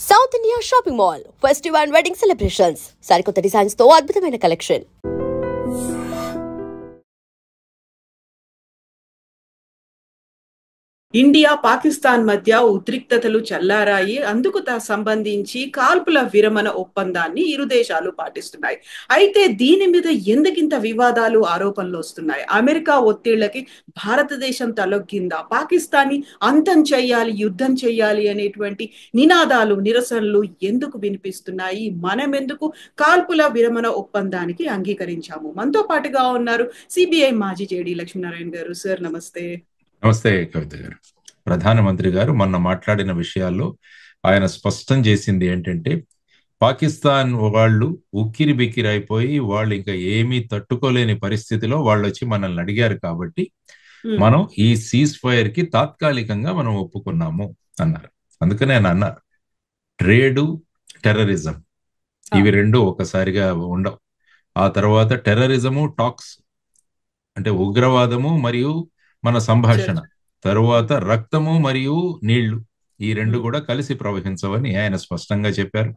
South India shopping mall festival and wedding celebrations సరికొత్త designs తో అద్భుతమైన కలెక్షన్. ఇండియా పాకిస్తాన్ మధ్య ఉద్రిక్తతలు చల్లారాయి. అందుకు సంబంధించి కాల్పుల విరమణ ఒప్పందాన్ని ఇరు దేశాలు పాటిస్తున్నాయి. అయితే దీని మీద ఎందుకింత వివాదాలు, ఆరోపణలు వస్తున్నాయి? అమెరికా ఒత్తిళ్లకి భారతదేశం తలొగ్గిందా? పాకిస్తాన్ని అంతం చెయ్యాలి, యుద్ధం చెయ్యాలి అనేటువంటి నినాదాలు, నిరసనలు ఎందుకు వినిపిస్తున్నాయి? మనం ఎందుకు కాల్పుల విరమణ ఒప్పందానికి అంగీకరించాము? మనతో పాటుగా ఉన్నారు సిబిఐ మాజీ జేడీ లక్ష్మీనారాయణ గారు. సార్ నమస్తే. నమస్తే కవిత గారు. ప్రధానమంత్రి గారు మొన్న మాట్లాడిన విషయాల్లో ఆయన స్పష్టం చేసింది ఏంటంటే, పాకిస్తాన్ వాళ్ళు ఉక్కిరి బిక్కిరి అయిపోయి వాళ్ళు ఇంకా ఏమీ తట్టుకోలేని పరిస్థితిలో వాళ్ళు వచ్చి మనల్ని అడిగారు కాబట్టి మనం ఈ సీజ్ ఫైర్ కి తాత్కాలికంగా మనం ఒప్పుకున్నాము అన్నారు. అందుకనే ఆయన అన్నారు, ట్రేడు, టెర్రరిజం ఇవి రెండు ఒకసారిగా ఉండవు. ఆ తర్వాత టెర్రరిజము, టాక్స్ అంటే ఉగ్రవాదము మరియు మన సంభాషణ, తరువాత రక్తము మరియు నీళ్లు, ఈ రెండు కూడా కలిసి ప్రవహించవని ఆయన స్పష్టంగా చెప్పారు.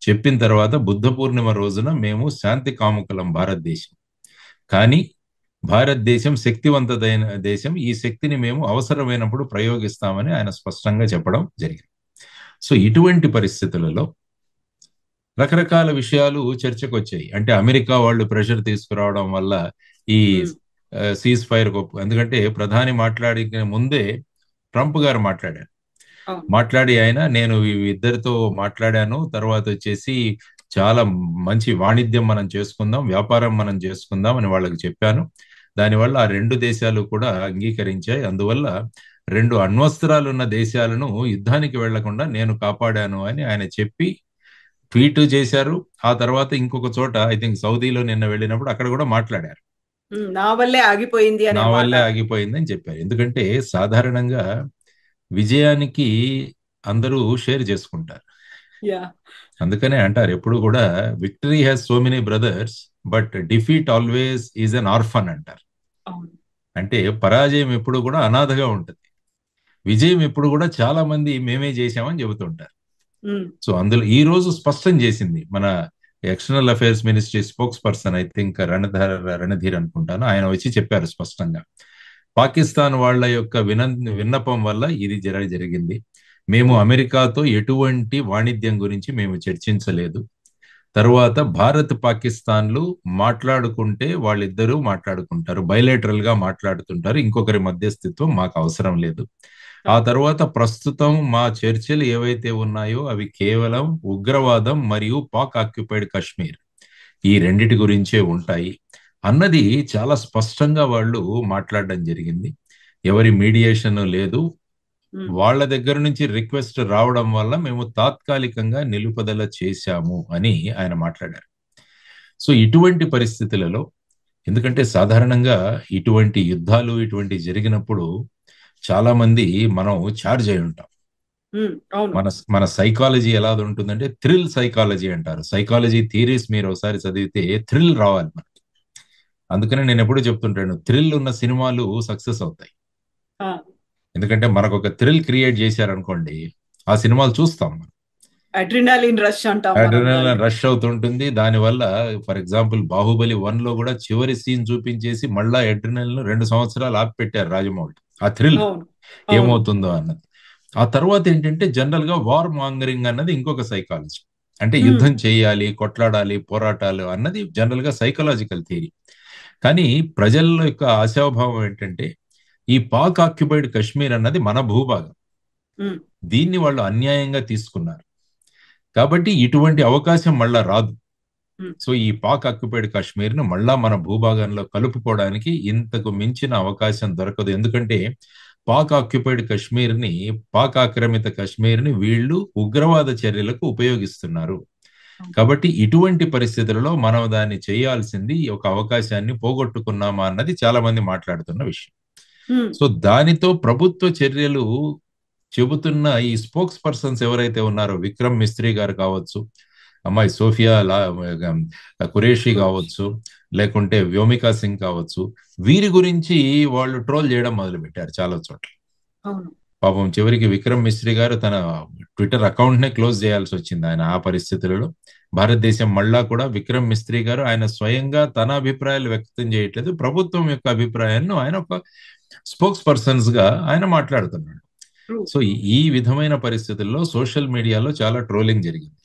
చెప్పిన తర్వాత బుద్ధ పూర్ణిమ రోజున మేము శాంతి కాముకులం భారతదేశం, కానీ భారతదేశం శక్తివంతమైన దేశం, ఈ శక్తిని మేము అవసరమైనప్పుడు ప్రయోగిస్తామని ఆయన స్పష్టంగా చెప్పడం జరిగింది. సో ఇటువంటి పరిస్థితులలో రకరకాల విషయాలు చర్చకు వచ్చాయి. అంటే అమెరికా వాళ్ళు ప్రెషర్ తీసుకురావడం వల్ల ఈ సీజ్ ఫైర్ ఎందుకంటే ప్రధాని మాట్లాడిన ముందే ట్రంప్ గారు మాట్లాడి ఆయన నేను ఇద్దరితో మాట్లాడాను, తర్వాత వచ్చేసి చాలా మంచి వాణిజ్యం మనం చేసుకుందాం, వ్యాపారం మనం చేసుకుందాం అని వాళ్ళకి చెప్పాను. దానివల్ల ఆ రెండు దేశాలు కూడా అంగీకరించాయి. అందువల్ల రెండు అణ్వస్త్రాలు ఉన్న దేశాలను యుద్ధానికి వెళ్లకుండా నేను కాపాడాను అని ఆయన చెప్పి ట్వీట్ చేశారు. ఆ తర్వాత ఇంకొక చోట ఐ థింక్ సౌదీలో నిన్న వెళ్ళినప్పుడు అక్కడ కూడా మాట్లాడారు, నా వల్లే ఆగిపోయింది అని చెప్పారు. ఎందుకంటే సాధారణంగా విజయానికి అందరూ షేర్ చేసుకుంటారు. అందుకనే అంటారు ఎప్పుడు కూడా, victory has so many brothers but defeat always is an orphan అంటారు. అంటే పరాజయం ఎప్పుడు కూడా అనాథగా ఉంటుంది, విజయం ఎప్పుడు కూడా చాలా మంది మేమే చేశామని చెబుతుంటారు. సో అందులో ఈ రోజు స్పష్టం చేసింది మన external affairs ministry spokesperson, I think Randhir అనుకుంటాను, ఆయన వచ్చి చెప్పారు స్పష్టంగా, పాకిస్తాన్ వాళ్ళ యొక్క విన్నపం వల్ల ఇది జరిగింది. మేము అమెరికాతో ఎటువంటి వాణిజ్యం గురించి మేము చర్చించలేదు. తరువాత భారత్ పాకిస్తాన్లు మాట్లాడుకుంటే వాళ్ళిద్దరూ మాట్లాడుకుంటారు, బయలేటరల్ గా మాట్లాడుతుంటారు, ఇంకొకరి మధ్యస్థిత్వం మాకు అవసరం లేదు. ఆ తర్వాత ప్రస్తుతం మా చర్చలు ఏవైతే ఉన్నాయో అవి కేవలం ఉగ్రవాదం మరియు పాక్ ఆక్యుపైడ్ కాశ్మీర్, ఈ రెండిటి గురించే ఉంటాయి అన్నది చాలా స్పష్టంగా వాళ్ళు మాట్లాడడం జరిగింది. ఎవరి మీడియేషన్ లేదు, వాళ్ళ దగ్గర నుంచి రిక్వెస్ట్ రావడం వల్ల మేము తాత్కాలికంగా నిలుపుదల చేశాము అని ఆయన మాట్లాడారు. సో ఇటువంటి పరిస్థితులలో, ఎందుకంటే సాధారణంగా ఇటువంటి యుద్ధాలు ఇటువంటి జరిగినప్పుడు చాలా మంది మనం ఛార్జ్ అయి ఉంటాం. మన సైకాలజీ ఎలా ఉంటుందంటే థ్రిల్ సైకాలజీ అంటారు. సైకాలజీ థియరీస్ మీరు ఒకసారి చదివితే థ్రిల్ రావాలి మనకి. అందుకనే నేను ఎప్పుడు చెప్తుంటాను, థ్రిల్ ఉన్న సినిమాలు సక్సెస్ అవుతాయి. ఎందుకంటే మనకు ఒక థ్రిల్ క్రియేట్ చేశారనుకోండి, ఆ సినిమాలు చూస్తాం మనం, అడ్రినాలిన్ రష్ అవుతుంటుంది. దానివల్ల ఫర్ ఎగ్జాంపుల్ బాహుబలి 1 లో కూడా చివరి సీన్ చూపించేసి మళ్ళా అడ్రినాలిన్ 2 సంవత్సరాలు ఆపి పెట్టారు రాజమౌళి, ఆ థ్రిల్ ఏమవుతుందో అన్నది. ఆ తర్వాత ఏంటంటే జనరల్ గా వార్ మాంగరింగ్ అన్నది ఇంకొక సైకాలజీ, అంటే యుద్ధం చేయాలి, కొట్లాడాలి, పోరాటాలు అన్నది జనరల్ గా సైకలాజికల్ థియరీ. కానీ ప్రజల యొక్క ఆశాభావం ఏంటంటే ఈ పాక్ ఆక్యుపైడ్ కాశ్మీర్ అన్నది మన భూభాగం, దీన్ని వాళ్ళు అన్యాయంగా తీసుకున్నారు కాబట్టి ఇటువంటి అవకాశం మళ్ళా రాదు. సో ఈ పాక్ ఆక్యుపైడ్ కాశ్మీర్ ను మళ్ళా మన భూభాగంలో కలుపుకోవడానికి ఇంతకు మించిన అవకాశం దొరకదు. ఎందుకంటే పాక్ ఆక్యుపైడ్ కాశ్మీర్ ని, పాక్ ఆక్రమిత కాశ్మీర్ ని వీళ్ళు ఉగ్రవాద చర్యలకు ఉపయోగిస్తున్నారు. కాబట్టి ఇటువంటి పరిస్థితులలో మనం దాన్ని చేయాల్సింది, ఒక అవకాశాన్ని పోగొట్టుకున్నామా అన్నది చాలా మంది మాట్లాడుతున్న విషయం. సో దానితో ప్రభుత్వ చర్యలు చెబుతున్న ఈ స్పోక్స్ పర్సన్స్ ఎవరైతే ఉన్నారో, విక్రమ్ మిస్త్రీ గారు కావచ్చు, అమ్మాయి సోఫియా ఖురేషి కావచ్చు, లేకుంటే వ్యోమికా సింగ్ కావచ్చు, వీరి గురించి వాళ్ళు ట్రోల్ చేయడం మొదలు పెట్టారు చాలా చోట్ల. పాపం చివరికి విక్రమ్ మిశ్రీ గారు తన ట్విట్టర్ అకౌంట్ నే క్లోజ్ చేయాల్సి వచ్చింది ఆయన ఆ పరిస్థితులలో. భారతదేశం మళ్ళా కూడా విక్రమ్ మిస్త్రీ గారు ఆయన స్వయంగా తన అభిప్రాయాలు వ్యక్తం చేయట్లేదు, ప్రభుత్వం యొక్క అభిప్రాయాలను ఆయన ఒక స్పోక్స్ పర్సన్స్ గా ఆయన మాట్లాడుతున్నాడు. సో ఈ విధమైన పరిస్థితుల్లో సోషల్ మీడియాలో చాలా ట్రోలింగ్ జరిగింది.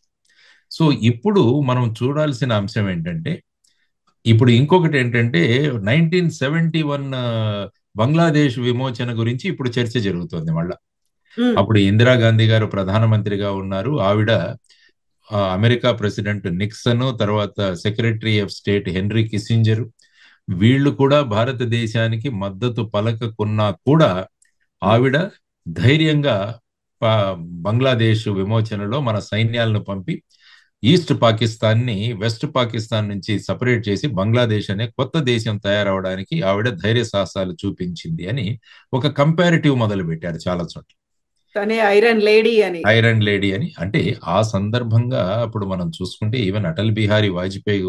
సో ఇప్పుడు మనం చూడాల్సిన అంశం ఏంటంటే, ఇప్పుడు ఇంకొకటి ఏంటంటే 1971 బంగ్లాదేశ్ విమోచన గురించి ఇప్పుడు చర్చ జరుగుతోంది మళ్ళా. అప్పుడు ఇందిరాగాంధీ గారు ప్రధానమంత్రిగా ఉన్నారు, ఆవిడ అమెరికా ప్రెసిడెంట్ నిక్సన్, తర్వాత secretary of state henry Kissinger, వీళ్ళు కూడా భారతదేశానికి మద్దతు పలకకున్నా కూడా ఆవిడ ధైర్యంగా బంగ్లాదేశ్ విమోచనలో మన సైన్యాలను పంపి ఈస్ట్ పాకిస్తాన్ ని వెస్ట్ పాకిస్తాన్ నుంచి సపరేట్ చేసి బంగ్లాదేశ్ అనే కొత్త దేశం తయారవడానికి ఆవిడ ధైర్య సాహసాలు చూపించింది అని ఒక కంపారిటివ్ మొదలు పెట్టారు చాలా చోట్ల. ఐరన్ లేడీ అని అంటే ఆ సందర్భంగా అప్పుడు మనం చూసుకుంటే ఈవెన్ అటల్ బిహారీ వాజ్పేయి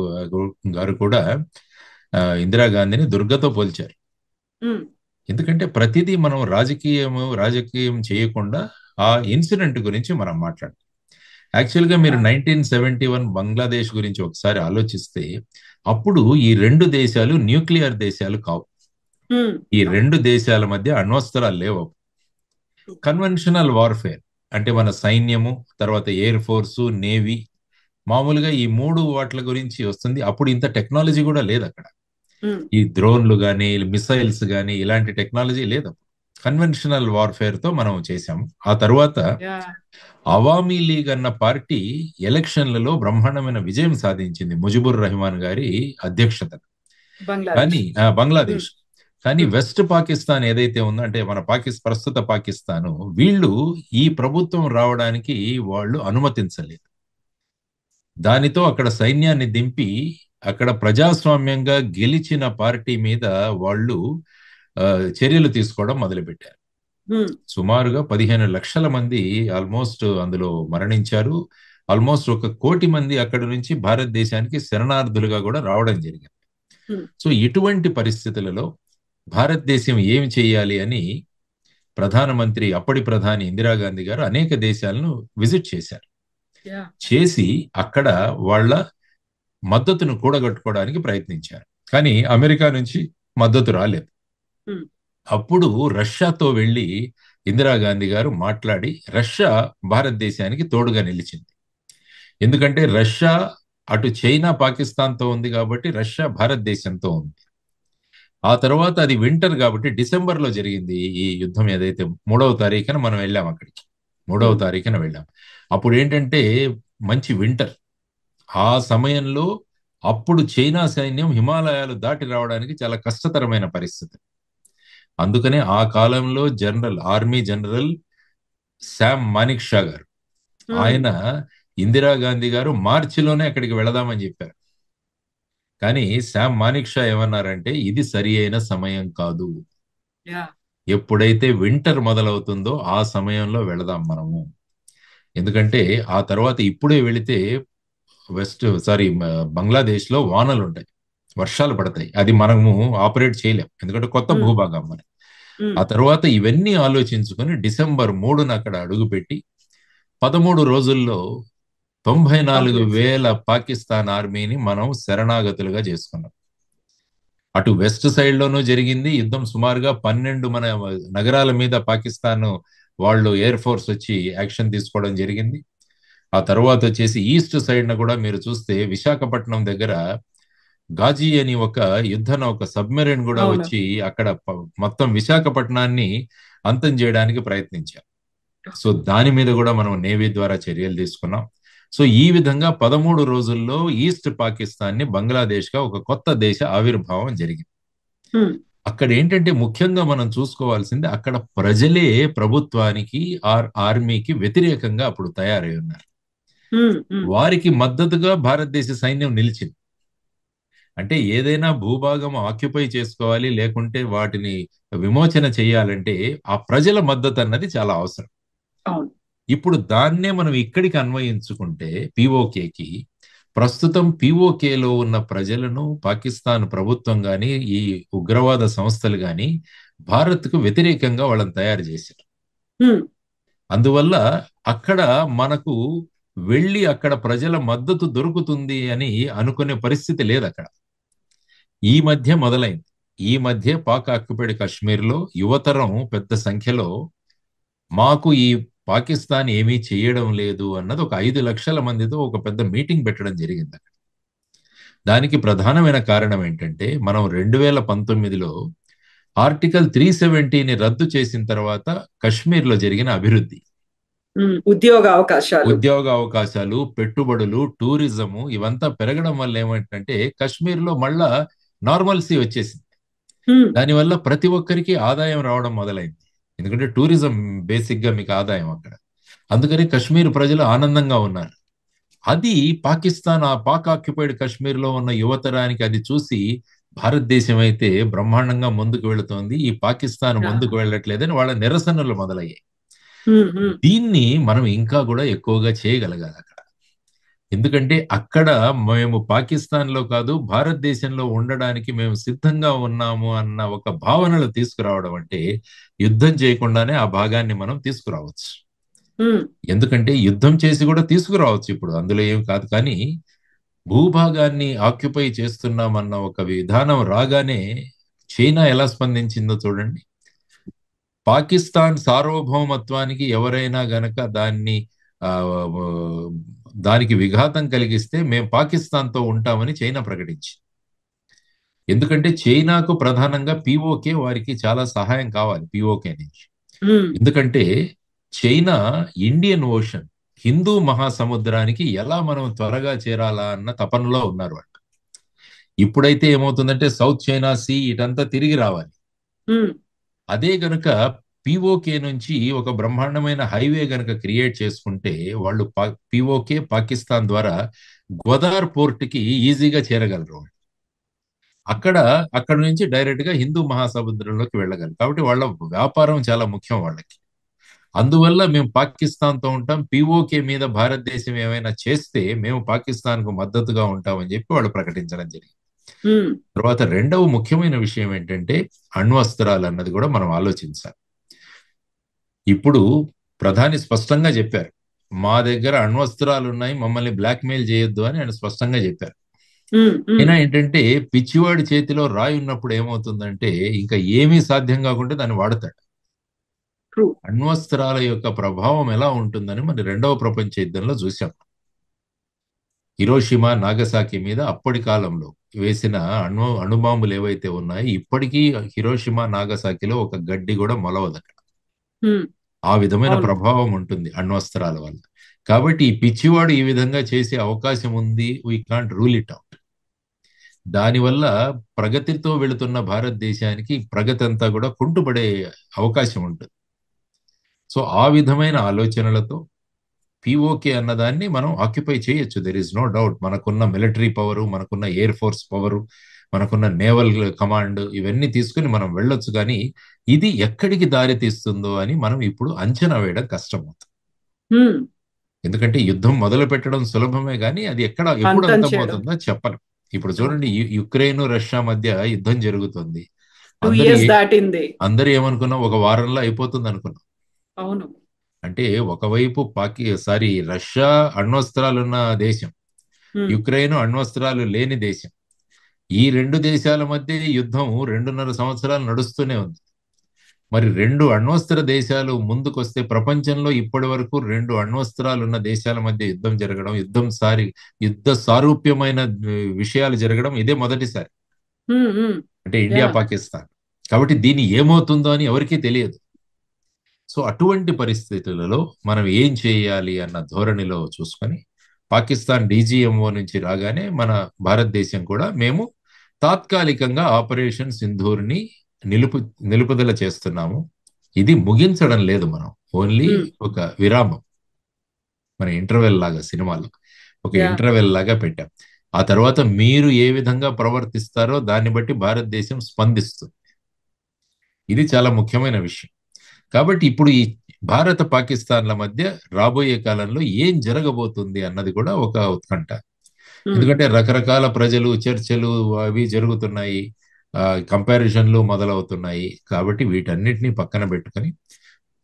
గారు కూడా ఇందిరాగాంధీని దుర్గతో పోల్చారు. ఎందుకంటే ప్రతిదీ మనం రాజకీయం చేయకుండా ఆ ఇన్సిడెంట్ గురించి మనం మాట్లాడాలి. యాక్చువల్గా మీరు 1971 బంగ్లాదేశ్ గురించి ఒకసారి ఆలోచిస్తే అప్పుడు ఈ రెండు దేశాలు న్యూక్లియర్ దేశాలు కావు. ఈ రెండు దేశాల మధ్య అణ్వస్త్రాలు లేవు. కన్వెన్షనల్ వార్ఫేర్ అంటే మన సైన్యము, తర్వాత ఎయిర్ ఫోర్సు, నేవీ, మామూలుగా ఈ మూడు వాట్ల గురించి వస్తుంది. అప్పుడు ఇంత టెక్నాలజీ కూడా లేదు అక్కడ. ఈ డ్రోన్లు కానీ మిసైల్స్ కానీ ఇలాంటి టెక్నాలజీ లేదు. కన్వెన్షనల్ వార్ఫేర్ తో మనం చేశాము. ఆ తర్వాత అవామీ లీగ్ అన్న పార్టీ ఎలక్షన్లలో బ్రహ్మాండమైన విజయం సాధించింది ముజిబుర్ రెహమాన్ గారి అధ్యక్షత. కానీ బంగ్లాదేశ్ కానీ వెస్ట్ పాకిస్తాన్ ఏదైతే ఉందో అంటే మన ప్రస్తుత పాకిస్తాను, వీళ్ళు ఈ ప్రభుత్వం రావడానికి వాళ్ళు అనుమతించలేదు. దానితో అక్కడ సైన్యాన్ని దింపి అక్కడ ప్రజాస్వామ్యంగా గెలిచిన పార్టీ మీద వాళ్ళు చర్యలు తీసుకోవడం మొదలుపెట్టారు. సుమారుగా 15 లక్షల మంది ఆల్మోస్ట్ అందులో మరణించారు. ఆల్మోస్ట్ 1 కోటి మంది అక్కడి నుంచి భారతదేశానికి శరణార్థులుగా కూడా రావడం జరిగింది. సో ఇటువంటి పరిస్థితులలో భారతదేశం ఏమి చేయాలి అని అప్పటి ప్రధాని ఇందిరాగాంధీ గారు అనేక దేశాలను విజిట్ చేశారు. చేసి అక్కడ వాళ్ళ మద్దతును కూడగట్టుకోవడానికి ప్రయత్నించారు. కానీ అమెరికా నుంచి మద్దతు రాలేదు. అప్పుడు రష్యాతో వెళ్ళి ఇందిరాగాంధీ గారు మాట్లాడి రష్యా భారతదేశానికి తోడుగా నిలిచింది. ఎందుకంటే రష్యా అటు చైనా పాకిస్తాన్తో ఉంది కాబట్టి రష్యా భారతదేశంతో ఉంది. ఆ తర్వాత అది వింటర్ కాబట్టి డిసెంబర్లో జరిగింది ఈ యుద్ధం. ఏదైతే 3వ తారీఖున మనం వెళ్ళాం అక్కడికి, 3వ తారీఖున వెళ్ళాం. అప్పుడు ఏంటంటే మంచి వింటర్. ఆ సమయంలో అప్పుడు చైనా సైన్యం హిమాలయాలు దాటి రావడానికి చాలా కష్టతరమైన పరిస్థితి. అందుకనే ఆ కాలంలో army general Sam Manik Shah గారు, ఆయన ఇందిరాగాంధీ గారు మార్చిలోనే అక్కడికి వెళదామని చెప్పారు. కానీ శామ్ మానిక్ షా ఏమన్నారంటే ఇది సరి అయిన సమయం కాదు, ఎప్పుడైతే వింటర్ మొదలవుతుందో ఆ సమయంలో వెళదాం మనము. ఎందుకంటే ఆ తర్వాత ఇప్పుడే వెళితే బంగ్లాదేశ్ లో వానలు ఉంటాయి, వర్షాలు పడతాయి, అది మనము ఆపరేట్ చేయలేం ఎందుకంటే కొత్త భూభాగం మరి. ఆ తర్వాత ఇవన్నీ ఆలోచించుకొని డిసెంబర్ 3న అక్కడ అడుగుపెట్టి 13 రోజుల్లో 94,000 పాకిస్తాన్ ఆర్మీని మనం శరణాగతులుగా చేసుకున్నాం. అటు వెస్ట్ సైడ్ లోనూ జరిగింది యుద్ధం. సుమారుగా 12 మన నగరాల మీద పాకిస్తాన్ వాళ్ళు ఎయిర్ ఫోర్స్ వచ్చి యాక్షన్ తీసుకోవడం జరిగింది. ఆ తర్వాత వచ్చేసి ఈస్ట్ సైడ్ న కూడా మీరు చూస్తే విశాఖపట్నం దగ్గర గాజీ అని ఒక యుద్ధ నౌక సబ్మెరైన్ కూడా వచ్చి అక్కడ మొత్తం విశాఖపట్నాన్ని అంతం చేయడానికి ప్రయత్నించారు. సో దాని మీద కూడా మనం నేవీ ద్వారా చర్యలు తీసుకున్నాం. సో ఈ విధంగా 13 రోజుల్లో ఈస్ట్ పాకిస్తాన్ ని బంగ్లాదేశ్ గా ఒక కొత్త దేశ ఆవిర్భావం జరిగింది. అక్కడ ఏంటంటే ముఖ్యంగా మనం చూసుకోవాల్సింది అక్కడ ప్రజలే ప్రభుత్వానికి ఆర్మీకి వ్యతిరేకంగా అప్పుడు తయారై ఉన్నారు. వారికి మద్దతుగా భారతదేశ సైన్యం నిలిచింది. అంటే ఏదైనా భూభాగం ఆక్యుపై చేసుకోవాలి, లేకుంటే వాటిని విమోచన చేయాలంటే ఆ ప్రజల మద్దతు అన్నది చాలా అవసరం. ఇప్పుడు దాన్నే మనం ఇక్కడికి అన్వయించుకుంటే పిఓకేకి, ప్రస్తుతం పిఓకేలో ఉన్న ప్రజలను పాకిస్తాన్ ప్రభుత్వం కానీ ఈ ఉగ్రవాద సంస్థలు కానీ భారత్కు వ్యతిరేకంగా వాళ్ళని తయారు చేశారు. ఉమ్, అందువల్ల అక్కడ మనకు వెళ్ళి అక్కడ ప్రజల మద్దతు దొరుకుతుంది అని అనుకునే పరిస్థితి లేదు అక్కడ. ఈ మధ్య మొదలైంది. ఈ మధ్య పాక్ ఆక్యుపైడ్ కాశ్మీర్లో యువతరం పెద్ద సంఖ్యలో మాకు ఈ పాకిస్తాన్ ఏమీ చేయడం లేదు అన్నది ఒక 5 లక్షల మందితో ఒక పెద్ద మీటింగ్ పెట్టడం జరిగింది అక్కడ. దానికి ప్రధానమైన కారణం ఏంటంటే మనం 2019లో ఆర్టికల్ 370ని రద్దు చేసిన తర్వాత కశ్మీర్లో జరిగిన అభివృద్ధి, ఉద్యోగ అవకాశాలు, పెట్టుబడులు, టూరిజము ఇవంతా పెరగడం వల్ల ఏమంటే కశ్మీర్లో మళ్ళా నార్మల్సీ వచ్చేసింది. దానివల్ల ప్రతి ఒక్కరికి ఆదాయం రావడం మొదలైంది. ఎందుకంటే టూరిజం బేసిక్ గా మీకు ఆదాయం అక్కడ. అందుకని కశ్మీర్ ప్రజలు ఆనందంగా ఉన్నారు. అది పాకిస్తాన్, ఆ పాక్ ఆక్యుపైడ్ కశ్మీర్ లో ఉన్న యువతరానికి అది చూసి భారతదేశం అయితే బ్రహ్మాండంగా ముందుకు వెళుతోంది, ఈ పాకిస్తాన్ ముందుకు వెళ్ళట్లేదని వాళ్ళ నిరసనలు మొదలయ్యాయి. దీన్ని మనం ఇంకా కూడా ఎక్కువగా చేయగలగాలి అక్కడ. ఎందుకంటే అక్కడ మేము పాకిస్తాన్ లో కాదు భారతదేశంలో ఉండడానికి మేము సిద్ధంగా ఉన్నాము అన్న ఒక భావనలు తీసుకురావడం అంటే యుద్ధం చేయకుండానే ఆ భాగాన్ని మనం తీసుకురావచ్చు. ఎందుకంటే యుద్ధం చేసి కూడా తీసుకురావచ్చు, ఇప్పుడు అందులో ఏం కాదు. కానీ భూభాగాన్ని ఆక్యుపై చేస్తున్నామన్న ఒక విధానం రాగానే చైనా ఎలా స్పందించిందో చూడండి. పాకిస్తాన్ సార్వభౌమత్వానికి ఎవరైనా గనక దానికి విఘాతం కలిగిస్తే మేము పాకిస్తాన్తో ఉంటామని చైనా ప్రకటించింది. ఎందుకంటే చైనాకు ప్రధానంగా పిఓకే వారికి చాలా సహాయం కావాలి, పిఓకే నుంచి. ఎందుకంటే చైనా ఇండియన్ ఓషన్, హిందూ మహాసముద్రానికి ఎలా మనం త్వరగా చేరాలా అన్న తపనలో ఉన్నారు వాళ్ళు. ఇప్పుడైతే ఏమవుతుందంటే సౌత్ చైనా సీ ఇటంతా తిరిగి రావాలి. అదే గనుక పిఓకే నుంచి ఒక బ్రహ్మాండమైన హైవే గనుక క్రియేట్ చేసుకుంటే వాళ్ళు పిఓకే పాకిస్తాన్ ద్వారా గ్వాదార్ పోర్ట్ కి ఈజీగా చేరగలరు. అక్కడ నుంచి డైరెక్ట్ గా హిందూ మహాసముద్రంలోకి వెళ్ళగలరు. కాబట్టి వాళ్ళ వ్యాపారం చాలా ముఖ్యం వాళ్ళకి. అందువల్ల మేము పాకిస్తాన్తో ఉంటాం, పిఓకే మీద భారతదేశం ఏమైనా చేస్తే మేము పాకిస్తాన్ కు మద్దతుగా ఉంటామని చెప్పి వాళ్ళు ప్రకటించడం జరిగింది. తర్వాత రెండవ ముఖ్యమైన విషయం ఏంటంటే అణ్వస్త్రాలు అన్నది కూడా మనం ఆలోచించాలి. ఇప్పుడు ప్రధాని స్పష్టంగా చెప్పారు, మా దగ్గర అణ్వస్త్రాలు ఉన్నాయి, మమ్మల్ని బ్లాక్మెయిల్ చేయొద్దు అని ఆయన స్పష్టంగా చెప్పారు. అయినా ఏంటంటే పిచ్చివాడి చేతిలో రాయి ఉన్నప్పుడు ఏమవుతుందంటే ఇంకా ఏమీ సాధ్యం కాకుంటే దాన్ని వాడతాడు. అణ్వస్త్రాల యొక్క ప్రభావం ఎలా ఉంటుందని మన రెండవ ప్రపంచ యుద్ధంలో చూసాం. హిరోషిమా నాగసాకి మీద అప్పటి కాలంలో వేసిన అణుబాంబులు ఏవైతే ఉన్నాయో ఇప్పటికీ హిరోషిమా నాగసాకిలో ఒక గడ్డి కూడా మొలవదు అక్కడ. ఆ విధమైన ప్రభావం ఉంటుంది అణ్వస్త్రాల వల్ల. కాబట్టి ఈ పిచ్చివాడు ఈ విధంగా చేసే అవకాశం ఉంది, we can't rule it out. దానివల్ల ప్రగతితో వెళుతున్న భారతదేశానికి ప్రగతి అంతా కూడా కుంటుపడే అవకాశం ఉంటుంది. సో ఆ విధమైన ఆలోచనలతో పిఓకే అన్నదాన్ని మనం ఆక్యుపై చేయొచ్చు, దెర్ ఇస్ నో డౌట్. మనకున్న మిలిటరీ పవరు, మనకున్న ఎయిర్ ఫోర్స్ పవరు, మనకున్న నేవల్ కమాండ్ ఇవన్నీ తీసుకుని మనం వెళ్ళొచ్చు. కానీ ఇది ఎక్కడికి దారి తీస్తుందో అని మనం ఇప్పుడు అంచనా వేయడం కష్టమవుతుంది. ఎందుకంటే యుద్ధం మొదలు పెట్టడం సులభమే కానీ అది ఎప్పుడు అంతమవుతుందో చెప్పలేం. ఇప్పుడు చూడండి, యుక్రెయిన్ రష్యా మధ్య యుద్ధం జరుగుతుంది. అందరూ ఏమనుకున్నాం, ఒక వారంలో అయిపోతుంది అనుకున్నాం. అవును. అంటే ఒకవైపు రష్యా అణ్వస్త్రాలున్న దేశం, యుక్రెయిన్ అణ్వస్త్రాలు లేని దేశం. ఈ రెండు దేశాల మధ్య యుద్ధం 2.5 సంవత్సరాలు నడుస్తూనే ఉంది. మరి 2 అణ్వస్త్ర దేశాలు ముందుకొస్తే ప్రపంచంలో ఇప్పటి వరకు 2 అణ్వస్త్రాలున్న దేశాల మధ్య యుద్ధం జరగడం, యుద్ధ సారూప్యమైన విషయాలు జరగడం ఇదే మొదటిసారి. అంటే ఇండియా పాకిస్తాన్. కాబట్టి దీన్ని ఏమవుతుందో అని ఎవరికీ తెలియదు. సో అటువంటి పరిస్థితులలో మనం ఏం చేయాలి అన్న ధోరణిలో చూసుకొని పాకిస్తాన్ డీజీఎంఓ నుంచి రాగానే మన భారతదేశం కూడా మేము తాత్కాలికంగా ఆపరేషన్ సింధూర్ని నిలుపుదల చేస్తున్నాము. ఇది ముగించడం లేదు, మనం ఓన్లీ ఒక విరామం, మన ఇంటర్వెల్ లాగా సినిమాలో ఒక ఇంటర్వెల్ లాగా పెట్టాం. ఆ తర్వాత మీరు ఏ విధంగా ప్రవర్తిస్తారో దాన్ని బట్టి భారతదేశం స్పందిస్తుంది. ఇది చాలా ముఖ్యమైన విషయం. కాబట్టి ఇప్పుడు ఈ భారత పాకిస్తాన్ల మధ్య రాబోయే కాలంలో ఏం జరగబోతుంది అన్నది కూడా ఒక ఉత్కంఠ. ఎందుకంటే రకరకాల ప్రజలు, చర్చలు అవి జరుగుతున్నాయి, కంపారిజన్లు మొదలవుతున్నాయి. కాబట్టి వీటన్నిటిని పక్కన పెట్టుకొని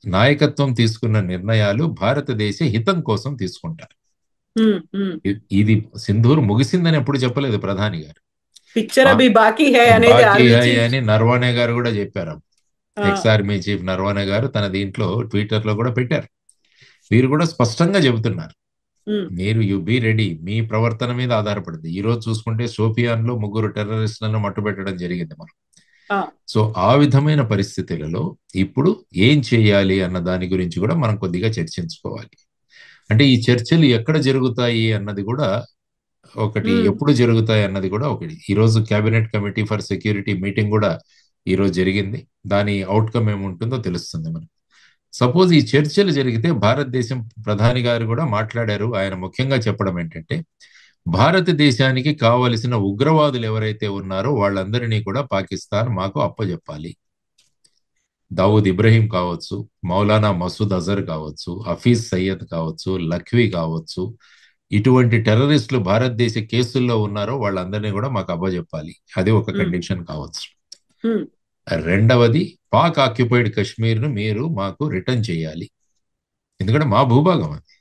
నాయకత్వం తీసుకున్న నిర్ణయాలు భారతదేశ హితం కోసం తీసుకుంటారు. ఇది సింధూర్ ముగిసిందని ఎప్పుడు చెప్పలేదు ప్రధాని గారు. పిక్చర్ అభి బాకీ హై అనేది బాకీ హై అని నర్వానే గారు కూడా చెప్పారు. ఎక్స్ ఆర్మీ చీఫ్ నర్వానే గారు తన దీంట్లో ట్విట్టర్ లో కూడా పెట్టారు. వీరు కూడా స్పష్టంగా చెబుతున్నారు, మీరు యు బీ రెడీ, మీ ప్రవర్తన మీద ఆధారపడింది. ఈ రోజు చూసుకుంటే షోపియాన్ లో 3 టెర్రరిస్టులను మట్టుబెట్టడం జరిగింది మనం. సో ఆ విధమైన పరిస్థితులలో ఇప్పుడు ఏం చేయాలి అన్న దాని గురించి కూడా మనం కొద్దిగా చర్చించుకోవాలి. అంటే ఈ చర్చలు ఎక్కడ జరుగుతాయి అన్నది కూడా ఒకటి, ఎప్పుడు జరుగుతాయి అన్నది కూడా ఒకటి. ఈ రోజు cabinet committee for security meeting కూడా ఈ రోజు జరిగింది. దాని అవుట్కమ్ ఏముంటుందో తెలుస్తుంది మనకు. సపోజ్ ఈ చర్చలు జరిగితే భారతదేశం ప్రధాని గారు కూడా మాట్లాడారు. ఆయన ముఖ్యంగా చెప్పడం ఏంటంటే, భారతదేశానికి కావలసిన ఉగ్రవాదులు ఎవరైతే ఉన్నారో వాళ్ళందరినీ కూడా పాకిస్తాన్ మాకు అప్పజెప్పాలి. దావూద్ ఇబ్రహీం కావచ్చు, మౌలానా మసూద్ అజర్ కావచ్చు, హఫీజ్ సయ్యద్ కావచ్చు, లఖ్వీ కావచ్చు, ఇటువంటి టెర్రరిస్టులు భారతదేశ కేసుల్లో ఉన్నారో వాళ్ళందరినీ కూడా మాకు అప్పజెప్పాలి. అది ఒక కండిషన్ కావచ్చు. రెండవది, పాక్ ఆక్యుపైడ్ కశ్మీర్ ను మీరు మాకు రిటర్న్ చేయాలి, ఎందుకంటే మా భూభాగం అది.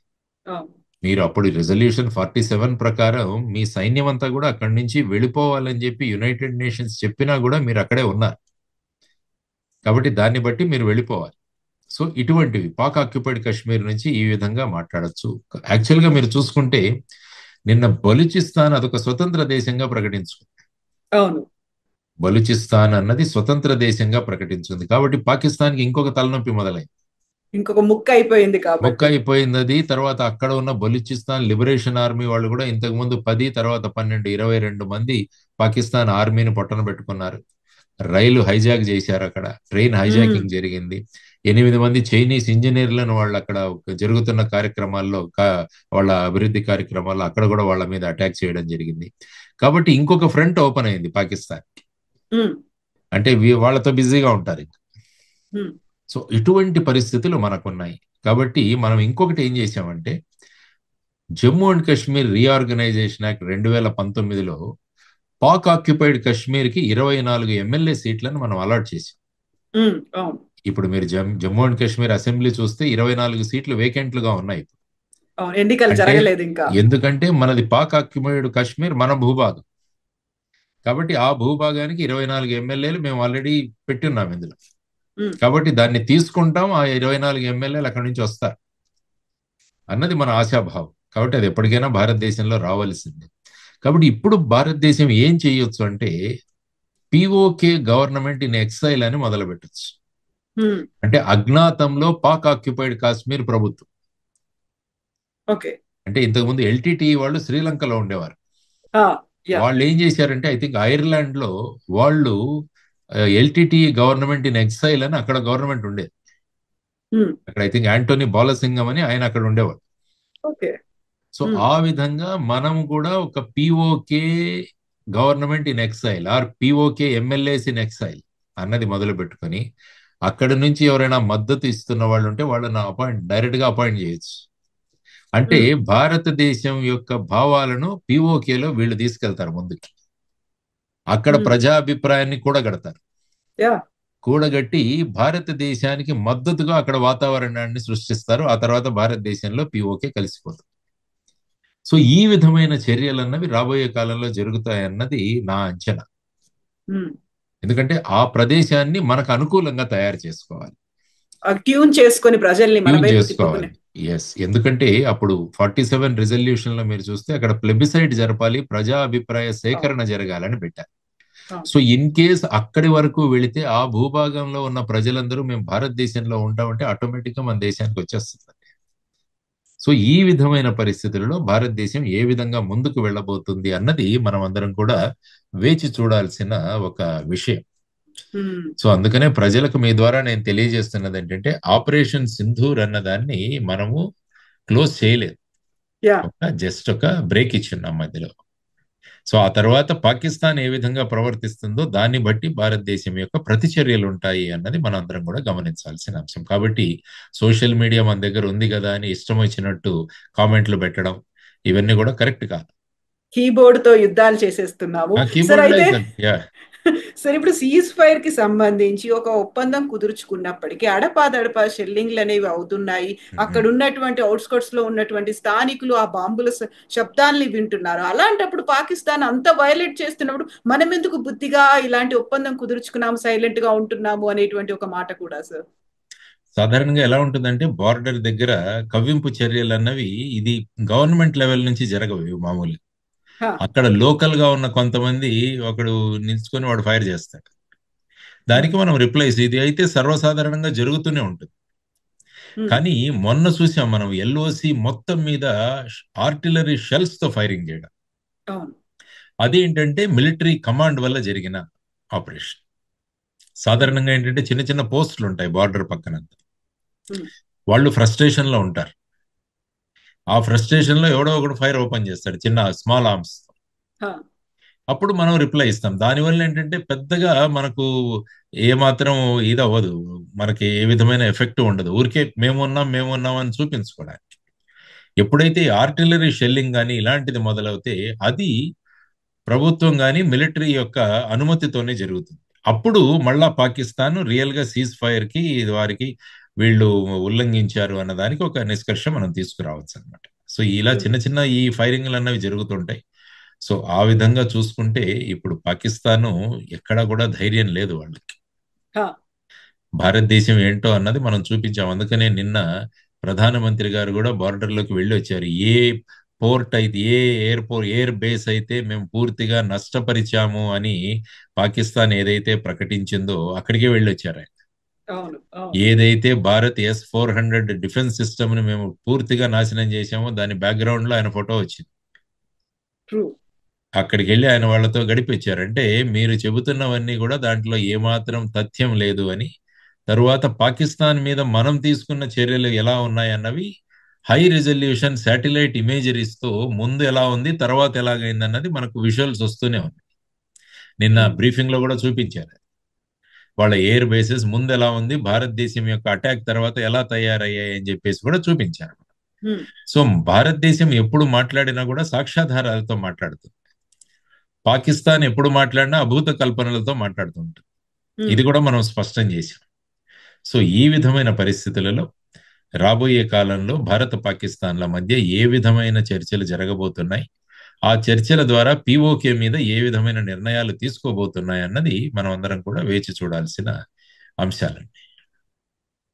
మీరు అప్పుడు రిజల్యూషన్ 47 ప్రకారం మీ సైన్యం అంతా కూడా అక్కడి నుంచి వెళ్ళిపోవాలని చెప్పి యునైటెడ్ నేషన్స్ చెప్పినా కూడా మీరు అక్కడే ఉన్నారు. కాబట్టి దాన్ని బట్టి మీరు వెళ్ళిపోవాలి. సో ఇటువంటివి పాక్ ఆక్యుపైడ్ కశ్మీర్ నుంచి ఈ విధంగా మాట్లాడచ్చు. యాక్చువల్ గా మీరు చూసుకుంటే నిన్న బలూచిస్తాన్ అదొక స్వతంత్ర దేశంగా ప్రకటించుకుంది. అవును, బలూచిస్తాన్ అన్నది స్వతంత్ర దేశంగా ప్రకటించుకుంది. కాబట్టి పాకిస్తాన్ కి ఇంకొక తలనొప్పి మొదలైంది, ఇంకొక ముక్క అయిపోయింది. ముక్క అయిపోయింది అది. తర్వాత అక్కడ ఉన్న బలూచిస్తాన్ లిబరేషన్ ఆర్మీ వాళ్ళు కూడా ఇంతకు ముందు 10, తర్వాత 12, 22 మంది పాకిస్తాన్ ఆర్మీని పొట్టన పెట్టుకున్నారు. రైలు హైజాక్ చేశారు, అక్కడ ట్రైన్ హైజాకింగ్ జరిగింది. 8 మంది చైనీస్ ఇంజనీర్లను వాళ్ళు అక్కడ జరుగుతున్న కార్యక్రమాల్లో, వాళ్ళ అభివృద్ధి కార్యక్రమాల్లో అక్కడ కూడా వాళ్ళ మీద అటాక్ చేయడం జరిగింది. కాబట్టి ఇంకొక ఫ్రంట్ ఓపెన్ అయింది పాకిస్తాన్. అంటే వాళ్ళతో బిజీగా ఉంటారు. సో ఇటువంటి పరిస్థితులు మనకున్నాయి. కాబట్టి మనం ఇంకొకటి ఏం చేసామంటే, Jammu and Kashmir reorganisation act 2019లో పాక్ ఆక్యుపైడ్ కశ్మీర్ కి 24 ఎమ్మెల్యే సీట్లను మనం అలాట్ చేసాం. ఇప్పుడు మీరు జమ్మూ అండ్ కాశ్మీర్ అసెంబ్లీ చూస్తే 24 సీట్లు వేకెంట్లుగా ఉన్నాయి. ఎన్నికలు జరగలేదు ఇంకా, ఎందుకంటే మనది పాక్ ఆక్యుపైడ్ కశ్మీర్ మన భూభాగం. కాబట్టి ఆ భూభాగానికి 24 ఎమ్మెల్యేలు మేము ఆల్రెడీ పెట్టున్నాం ఇందులో. కాబట్టి దాన్ని తీసుకుంటాం, ఆ 24 ఎమ్మెల్యేలు అక్కడి నుంచి వస్తారు అన్నది మన ఆశాభావం. కాబట్టి అది ఎప్పటికైనా భారతదేశంలో రావాల్సిందే. కాబట్టి ఇప్పుడు భారతదేశం ఏం చేయొచ్చు అంటే, పిఓకే గవర్నమెంట్ ఇన్ ఎక్సైల్ అని మొదలు పెట్టచ్చు. అంటే అజ్ఞాతంలో పాక్ ఆక్యుపైడ్ కాశ్మీర్ ప్రభుత్వం. అంటే ఇంతకుముందు ఎల్టీటీ వాళ్ళు శ్రీలంకలో ఉండేవారు. వాళ్ళు ఏం చేశారంటే, ఐ థింక్ ఐర్లాండ్ లో వాళ్ళు ఎల్టీటీ గవర్నమెంట్ ఇన్ ఎక్సైల్ అని అక్కడ గవర్నమెంట్ ఉండేది. అక్కడ ఐ థింక్ యాంటోనీ బాలసింగం అని ఆయన అక్కడ ఉండేవాడు. సో ఆ విధంగా మనం కూడా ఒక PoK government in exile or PoK MLAs in exile అన్నది మొదలు పెట్టుకొని, అక్కడి నుంచి ఎవరైనా మద్దతు ఇస్తున్న వాళ్ళు ఉంటే వాళ్ళని డైరెక్ట్ గా అపాయింట్ చేయొచ్చు. అంటే భారతదేశం యొక్క భావాలను పిఓకేలో వీళ్ళు తీసుకెళ్తారు ముందుకి. అక్కడ ప్రజాభిప్రాయాన్ని కూడగడతారు. కూడగట్టి భారతదేశానికి మద్దతుగా అక్కడ వాతావరణాన్ని సృష్టిస్తారు. ఆ తర్వాత భారతదేశంలో పిఓకే కలిసిపోతుంది. సో ఈ విధమైన చర్యలు అన్నవి రాబోయే కాలంలో జరుగుతాయన్నది నా అంచనా. ఎందుకంటే ఆ ప్రదేశాన్ని మనకు అనుకూలంగా తయారు చేసుకోవాలి, ట్యూన్ చేసుకొని ప్రజల్ని చేసుకోవాలి. ఎస్, ఎందుకంటే అప్పుడు 47 రిజల్యూషన్ లో మీరు చూస్తే అక్కడ ప్లెబిసైడ్ జరపాలి, ప్రజా అభిప్రాయ సేకరణ జరగాలని పెట్టారు. సో ఇన్ కేస్ అక్కడి వరకు వెళితే ఆ భూభాగంలో ఉన్న ప్రజలందరూ మేము భారతదేశంలో ఉంటామంటే ఆటోమేటిక్ గా మన దేశానికి వచ్చేస్తుంది. సో ఈ విధమైన పరిస్థితులలో భారతదేశం ఏ విధంగా ముందుకు వెళ్ళబోతుంది అన్నది మనం అందరం కూడా వేచి చూడాల్సిన ఒక విషయం. సో అందుకనే ప్రజలకు మీ ద్వారా నేను తెలియజేస్తున్నది ఏంటంటే, ఆపరేషన్ సింధూర్ అన్న దాన్ని మనము క్లోజ్ చేయలేదు, జస్ట్ ఒక బ్రేక్ ఇచ్చున్నాం మధ్యలో. సో ఆ తర్వాత పాకిస్తాన్ ఏ విధంగా ప్రవర్తిస్తుందో దాన్ని బట్టి భారతదేశం యొక్క ప్రతిచర్యలు ఉంటాయి అన్నది మనం అందరం కూడా గమనించాల్సిన అంశం. కాబట్టి సోషల్ మీడియా మన దగ్గర ఉంది కదా అని ఇష్టం వచ్చినట్టు కామెంట్లు పెట్టడం ఇవన్నీ కూడా కరెక్ట్ కాదు. కీబోర్డ్ తో యుద్ధాలు చేసేస్తున్నాము. సరే, ఇప్పుడు సీజ్ ఫైర్ కి సంబంధించి ఒక ఒప్పందం కుదుర్చుకున్నప్పటికీ అడపాదడపా షెల్లింగ్లు అనేవి అవుతున్నాయి. అక్కడ ఉన్నటువంటి అవుట్స్కట్స్ లో ఉన్నటువంటి స్థానికులు ఆ బాంబుల శబ్దాల్ని వింటున్నారు. అలాంటప్పుడు పాకిస్తాన్ అంత వైలేట్ చేస్తున్నప్పుడు మనం ఎందుకు బుద్ధిగా ఇలాంటి ఒప్పందం కుదుర్చుకున్నాము, సైలెంట్ గా ఉంటున్నాము అనేటువంటి ఒక మాట కూడా సార్. సాధారణంగా ఎలా ఉంటుందంటే బార్డర్ దగ్గర కవ్వింపు చర్యలు అన్నవి ఇది గవర్నమెంట్ లెవెల్ నుంచి జరగవు మామూలు. అక్కడ లోకల్ గా ఉన్న కొంతమంది ఒకడు నిల్చుకొని వాడు ఫైర్ చేస్తాడు, దానికి మనం రిప్లైస్ ఇది అయితే సర్వసాధారణంగా జరుగుతూనే ఉంటుంది. కానీ మొన్న చూసాం మనం ఎల్ఓసి మొత్తం మీద ఆర్టిలరీ షెల్స్ తో ఫైరింగ్ చేయడం. అదేంటంటే మిలిటరీ కమాండ్ వల్ల జరిగిన ఆపరేషన్. సాధారణంగా ఏంటంటే చిన్న చిన్న పోస్టులు ఉంటాయి బార్డర్ పక్కనంతా, వాళ్ళు ఫ్రస్ట్రేషన్ లో ఉంటారు. ఆ ఫ్రస్ట్రేషన్ లో ఎవడో ఒకడు ఫైర్ ఓపెన్ చేస్తాడు చిన్న స్మాల్ ఆర్మ్స్. అప్పుడు మనం రిప్లై ఇస్తాం. దానివల్ల ఏంటంటే పెద్దగా మనకు ఏమాత్రం ఇది అవ్వదు, మనకి ఏ విధమైన ఎఫెక్ట్ ఉండదు. ఊరికే మేమున్నాం అని చూపించుకోవడానికి. ఎప్పుడైతే ఆర్టిలరీ షెల్లింగ్ కానీ ఇలాంటిది మొదలవుతే అది ప్రభుత్వం కానీ మిలిటరీ యొక్క అనుమతితోనే జరుగుతుంది. అప్పుడు మళ్ళా పాకిస్తాన్ రియల్ గా సీజ్ ఫైర్ కి వారికి వీళ్ళు ఉల్లంఘించారు అన్నదానికి ఒక నిష్కర్ష మనం తీసుకురావచ్చు అనమాట. సో ఇలా చిన్న చిన్న ఈ ఫైరింగ్లు అన్నవి జరుగుతుంటాయి. సో ఆ విధంగా చూసుకుంటే ఇప్పుడు పాకిస్తాన్ ఎక్కడా కూడా ధైర్యం లేదు వాళ్ళకి. భారతదేశం ఏంటో అన్నది మనం చూపించాం. అందుకనే నిన్న ప్రధానమంత్రి గారు కూడా బార్డర్ లోకి వెళ్ళి వచ్చారు. ఏ పోర్ట్ అయితే ఎయిర్ బేస్ అయితే మేము పూర్తిగా నష్టపరిచాము అని పాకిస్తాన్ ఏదైతే ప్రకటించిందో అక్కడికే వెళ్ళి వచ్చారు ఆయన. ఏదైతే భారత్ S-400 డిఫెన్స్ సిస్టమ్ ని మేము పూర్తిగా నాశనం చేశామో దాని బ్యాక్గ్రౌండ్ లో ఆయన ఫోటో వచ్చింది. అక్కడికి వెళ్ళి ఆయన వాళ్ళతో గడిపించారు. అంటే మీరు చెబుతున్నవన్నీ కూడా దాంట్లో ఏమాత్రం తథ్యం లేదు అని. తరువాత పాకిస్తాన్ మీద మనం తీసుకున్న చర్యలు ఎలా ఉన్నాయన్నవి హై రిజల్యూషన్ శాటిలైట్ ఇమేజరీస్ తో ముందు ఎలా ఉంది తర్వాత ఎలాగైంది అన్నది మనకు విజువల్స్ వస్తూనే ఉంది. నిన్న బ్రీఫింగ్ లో కూడా చూపించారు వాళ్ళ ఎయిర్ బేసెస్ ముందు ఎలా ఉంది, భారతదేశం యొక్క అటాక్ తర్వాత ఎలా తయారయ్యాయి అని చెప్పేసి కూడా చూపించారు. సో భారతదేశం ఎప్పుడు మాట్లాడినా కూడా సాక్ష్యాధారాలతో మాట్లాడుతుంది. పాకిస్తాన్ ఎప్పుడు మాట్లాడినా అభూత కల్పనలతో మాట్లాడుతుంటుంది. ఇది కూడా మనం స్పష్టం చేశాం. సో ఈ విధమైన పరిస్థితులలో రాబోయే కాలంలో భారత పాకిస్తాన్ల మధ్య ఏ విధమైన చర్చలు జరగబోతున్నాయి, ఆ చర్చల ద్వారా POK మీద ఏ విధమైన నిర్ణయాలు తీసుకోబోతున్నాయి అన్నది మనం అందరం కూడా వేచి చూడాల్సిన అంశాలండి.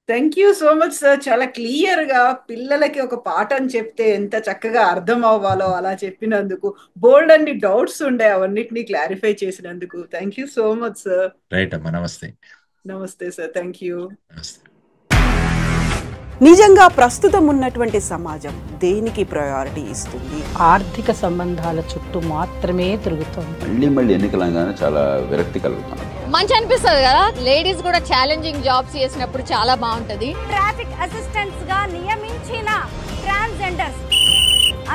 Thank you so much sir. చాలా క్లియర్ గా పిల్లలకి ఒక పాఠం చెప్తే ఎంత చక్కగా అర్థం అవ్వాలో అలా చెప్పినందుకు, బోల్డ్ అన్ని డౌట్స్ ఉండే అవన్నిటిని క్లారిఫై చేసినందుకు thank you so much sir. Right అమ్మా, నమస్తే. నమస్తే సార్, థ్యాంక్ యూ. నిజంగా ప్రస్తుతం ఉన్నటువంటి సమాజం దేనికి ప్రయారిటీ ఇస్తుంది? ఆర్థిక సంబంధాల చుట్టూ మాత్రమే తిరుగుతుంది. మళ్ళీ ఎన్నికలంగానే చాలా విరక్తి కలుగుతాం. మంచి అనిపిస్తుంది కదా, లేడీస్ కూడా ఛాలెంజింగ్ జాబ్స్ చేసినప్పుడు చాలా బాగుంటది. ట్రాఫిక్ అసిస్టెంట్స్ గా నియమించిన ట్రాన్స్జెండర్స్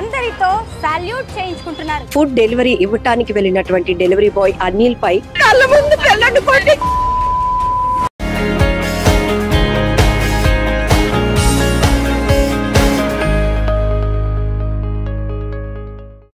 అందరితో సాల్యూట్ చేయించుకుంటున్నారు. ఫుడ్ డెలివరీ ఇవ్వటానికి వెళ్ళినటువంటి డెలివరీ బాయ్ అనిల్ పై కళ్ళ ముందు